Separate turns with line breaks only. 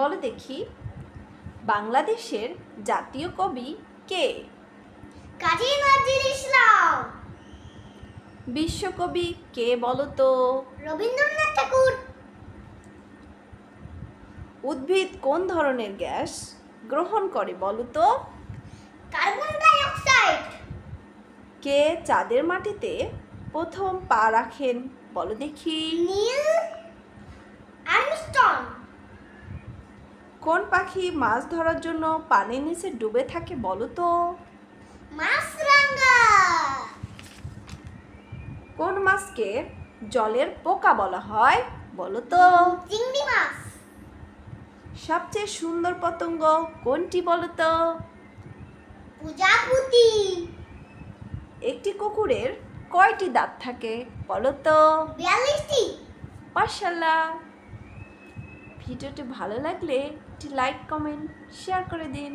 বলো দেখি, বাংলাদেশের জাতীয় কবি কে?
কাজী নজরুল ইসলাম।
বিশ্বকবি কে বলো তো?
রবীন্দ্রনাথ ঠাকুর।
উদ্ভিদ কোন ধরনের গ্যাস গ্রহণ করে বলো তো?
Carbon die oxide.
কে চাঁদের মাটিতে প্রথম পা রাখেন বলো দেখি?
Neil Armstrong.
কোন পাখি মাছ ধরার জন্য পানির নিচে ডুবে থাকে বলো তো?
মাছরাঙা।
কোন মাছকে জলের পোকা বলা হয় বলো তো?
চিংড়ি মাছ।
সবচেয়ে সুন্দর পতঙ্গ কোনটি বলো তো?
প্রজাপতি।
একটি কুকুরের কয়টি দাঁত থাকে বলো তো?
42টি।
মাশাআল্লাহ। ভিডিওটি ভালো লাগলে একটি লাইক, কমেন্ট, শেয়ার করে দিন।